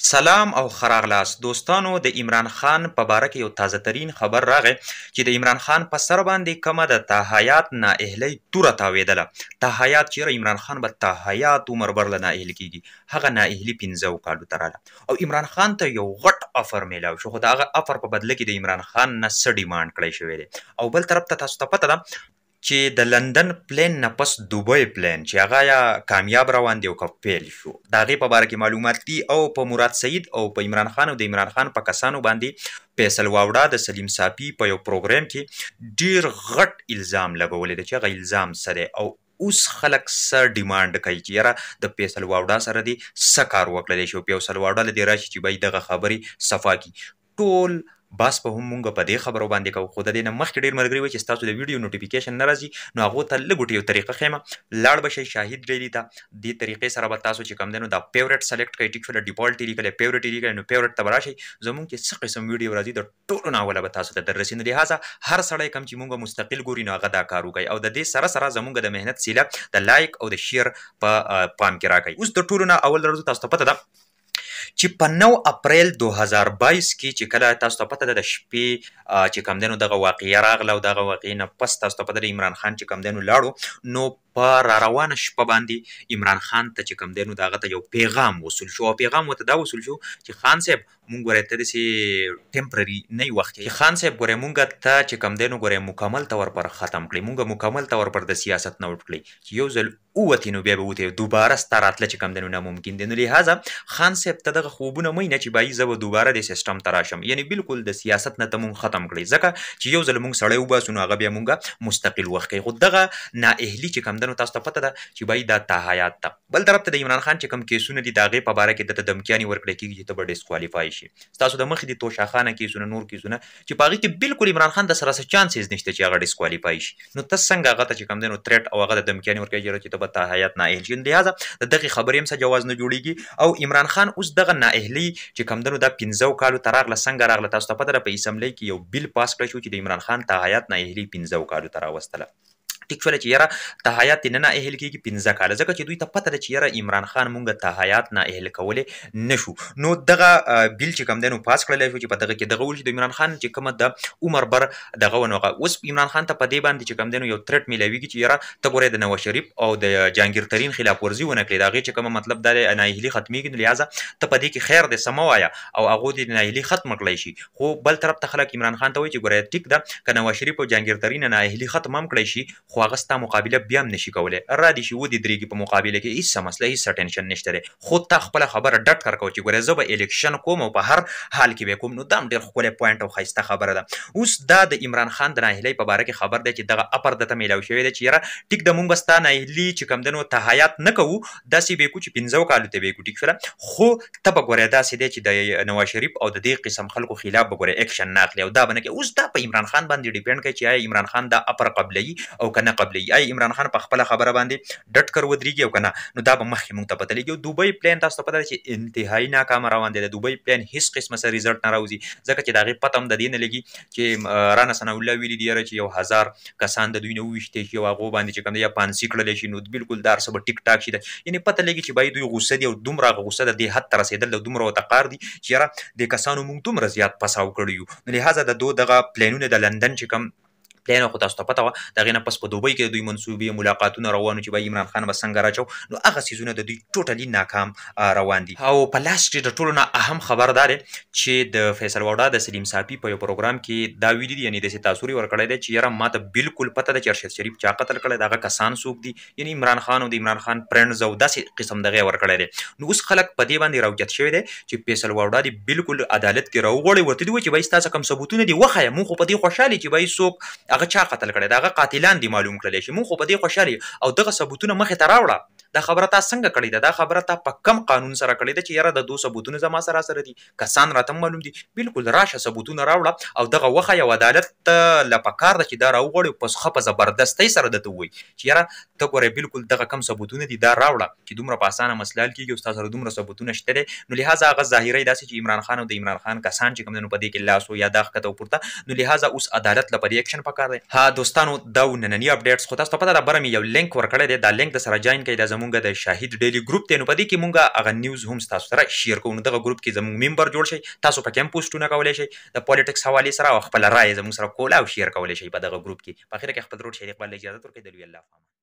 سلام او ښه راغلاست دوستانو. د عمران خان په باره کې یو تازه ترین خبر راغی چې د عمران خان په سر باندې کومه د تاحیات نااهلۍ توره تاوېدله. تاحیات چیرې عمران خان به تاحیات عمر بر له نااهلي کېږي، هغه نااهلي 15 کالو ته راله او عمران خان ته یو غټ افر میلاو شو، خو د هغه افر په بدله کې د عمران خان نه څه ډیمانډ کړی شوی دی. او بل طرف ته تاسو ته پته ده چې د لندن پلین نه پس دوبۍ پلین چې هغه یا کامیاب روان دی او که فیل شو، د هغې په باره کې معلومات دي. او په مراد سعید او په عمران خان او د عمران خان په کسانو باندې فیصل واوډا د سلیم صافي په یو پروګرام کې ډیر غټ الزام لګولی دی چې هغه الزام څه دی. او اوس خلک څه ډیمانډ کوي چې یاره د فیصل واوډا سره دې څه کار وکړلی شي او فیصل واوډا له دې راشي چې بهی دغه خبرې صفا کړي. ټول بس په هم مونږ په دې خبرو باندې کوو، خو د دې نه مخکې ډېر ملګري وایي چې ستاسو د ویډیو نوټیفیکیشن نه راځي، نو هغو ته لږ یو طریقه ښیم. لاړ به شئ شاهد ډیلي ته، دې طریقې سره به تاسو چې کوم دی نو دا فیورټ سلیکټ کړئ. ټیک شوله، ډیفالټ یې لیکلی، فیورټ یې لیکلی، نو فیورټ ته به راشئ. زمونږ چې څه قسم ویډیو راځي د ټولو نه اوله به تاسو ته در رسي. نو لهذا هر سړی کوم چې مونږ مستقل ګوري نو هغه دا کار وکړي او د دې سره سره زمونږ د مهنت سیله د لایک او د شیر په پام کې راکړئ. اوس د ټولو نه اول راځو، تاسو ته پته ده چې په 9 اپریل 2022 کې چې کله تاسو ته پته ده د شپې چې کوم دی نو دغه واقعه راغله او دغه واقعې نه پس تاسو ته پته ده عمران خان چې کوم دی نو لاړو، نو په را روانه شپه باندې عمران خان ته چې کوم دی نو د هغه ته یو پیغام وصول شو. او پیغام ورته دا وصول شو چې خان صاحب مونږ ګورې ته داسې ټمپرري نه یو وخت کې خان صاحب ګورې مونږ ته چې کوم دی نو ګورې مکمل طور پر ختم کړي، مونږ مکمل طور پر د سیاست نه وټ کړي چې یو ځل ووتې نو بیا به وتې، دوباره ستا راتله چې کوم دی نو ناممکن دی. نو لهذا خان صاحب ته دغه خوبونه مه وینه چې بایي زه به دوباره د سیسټم ته راشم، یعنی بالکل د سیاست نه ته مونږ ختم کړئ، ځکه چې یو ځل مونږ سړی وباسو نو هغه بیا مونږ مستقل وخت کوي. خو دغه نااهلي چې کوم دی نو تاسو ته پته ده چې بایي دا تاحیات ده. بل طرف ته د عمران خان چې کوم کیسونه دي د هغې په باره کې درته دمکیانې ورکړی کېږي چې ته به ډسکوالیفای شي. ستاسو د مخکې دي توشاخانه کیسونه، نور کیسونه چې په هغې کې بالکل عمران خان د سره څه چانسز نشته چې هغه ډسکوالیفای شي. نو ته څنګه هغه ته چې کوم دی نو تریټ او هغه د دمکیانې ورکوي چې ته به تاحیات نااهل شي. لهذا د دغې خبرې هم څه جواز نه جوړېږي. او عمران خان اوس دغه نااهلي چې کوم دی نو دا 15 کالو ته راغله، څنګه راغله؟ تاسو ته پته ده په اسمبلی کې یو بیل پاس کړی شو چې د عمران خان تاحیات نااهلي 15 کالو ته راوستله. ټیک شوله چې یاره تاحیات دې نه نااهل کېږي 15 کاله، ځکه چې دوی ته پته ده چې یاره عمران خان مونږ تاحیات نااهل کولی نه شو. نو دغه بیل چې کوم دی نو پاس کړلی شو چې په دغه کې دغه ویل چې د عمران خان چې کومه د عمر بر دغه ونه هغه اوس عمران خان ته په دې باندې چې کوم دی نو یو تریټ میلاویږي چې یاره ته ګورې د نواز شریف او د جهانګیر ترین خلاف ورزي ونه کړې، د هغې چې کومه مطلب دا دی نااهلي ختمېږي. نو لهذا ته په دې کې خیر دی څه مه وایه او هغو دې نااهلي ختمه کړلی شي. خو بل طرف ته خلک عمران خان ته وایي چې ګورې ټیک ده که نواز شریف او جهانګیر ترین نااهلي ختم هم کړی شي خو هغه ستا مقابله بیا هم نشي کولی، را دې شي ودې درېږي په مقابله کې، هېڅ مسله هېڅ ټینشن نشته دی. خو تا خپله خبره ډټ کار کوه چې ګورې زه به الیکشن کوم او په هر حال کې به کوم. نو دا هم ډېر ښکلی پوینټ او ښایسته خبره ده. اوس دا د عمران خان د نااهلۍ په باره کې خبر دی چې دغه اپر درته میلاو شوی دی چې یاره ټیک ده مونږ به ستا نااهلي چې کوم دی نو تاحیات نه کوو، داسې به یې کوو چې 15 کالو ته به یې کوو. ټیک شوله، خو ته به ګورې داسې دی چې د نواز شریف او د دې قسم خلکو خلاف به ګورې اکشن نه اخلي او دا به نه کوي. اوس دا په عمران خان باندې ډیپینډ کوي چې آیا عمران خان دا اپر قبلوي او که نه قبلوي، آیا عمران خان په خپله خبره باندې ډټ کر ودرېږي او که نه. نو دا به مخکې مونږ ته پته لګي. دوبۍ پلین تاسو ته پته ده چې انتهایي ناکامه روان دی. د دوبۍ پلین هېڅ قسمه څه ریزلټ نه راوځي، ځکه چې د هغې پته هم د دې نه لګي چې رانا ثناالله ویلي دي یاره چې 1000 کسان د دوی نه وویشتې شي او هغو باندې چې کوم دی یا پانسي کړلی شي، نو بالکل دا هر څه به ټیک ټاک شي. یعنې پته لګي چې باید دوی غوسه دي او دومره هغه غوسه د دې حد ته رسېدل د دومره ورته قار دي چې یاره دې کسانو مونږ دومره زیات پساو کړي یو. نو لهذا د دو دغه پلینونه د لندن چې کوم پلین خو تاسو ته پته وه د هغې نه پس په دوبۍ کې د دوی منصوبې ملاقاتونه روان چې به عمران خان به څنګه راچو، نو هغه څیزونه د دوی ټوټلي ناکام روان دي. او په لاست کې د ټولو نه اهم خبر دا دی چې د فیصل واوډا د سلیم صافي په یو پروګرام کې دا ویلي دي، یعنې داسې تاثر یې ورکړی دی چې یاره ما ته بالکل پته ده چې ارشد شریف چا قتل کړی، د هغه کسان څوک دي، یعنې عمران خان او د عمران خان فرینډز او داسې قسم دغه یې ورکړی دی. نو اوس خلک په دې باندې راوچت شوی دی چې فیصل واوډا دې بالکل عدالت کې راوغواړي، ورته دې وایي چې بهی ستاسو کوم ثبوتونه دي وښایه، مونږ خو په دې خوشحال یو چې بهی څوک هغه چا قتل کړی، هغه قاتلان دي معلوم کړلی شي، مونږ خو په دې خوشحال یو او دغه ثبوتونه مخې ته راوړه. دا خبره تا څنګه کړې ده؟ دا خبره تا په کم قانون سره کړې ده چې یاره د دو ثبوتونه زما سره دي، کسان راته معلوم دي، بالکل راشه ثبوتونه راوړه او دغه وښایه او عدالت ته له پکار ده چې دا راوغواړي په ښه په زبردستۍ سره درته ووایي چې یاره ته ګورې بالکل دغه کم ثبوتونه دي دا راوړه چې دومره په اسانه مسله حل کېږي او ستا سره دومره ثبوتونه شته دی. نو لهذا هغه ظاهروي داسې چې عمران خان او د عمران خان کسان چې کوم دی نو په دې کې لاس و یا دا ښکته او پورته، نو لهذا اوس عدالت له په دې اکشن پکار پکار دی. ها دوستانو دا نننی اپډیټس خو تاسو ته پته ده بره مې یو لینک ورکړی دی دا لینک د سره جاین کړئ دا زمونږ د شاهد ډیلی ګروپ دی نو په دې کې مونږ هغه نیوز هم تاسو سره شیر کوو. نو دغه ګروپ کې زمونږ ممبر جوړ شئ تاسو پکې هم پوسټونه کولی شئ د پالیټکس حوالې سره او خپله رایې زموږ سره کول او شیر کولی شئ په دغه ګروپ کې. په اخر کې خپل ورور شهید اقبال له اجازت ورکوي د لوی الله په امان.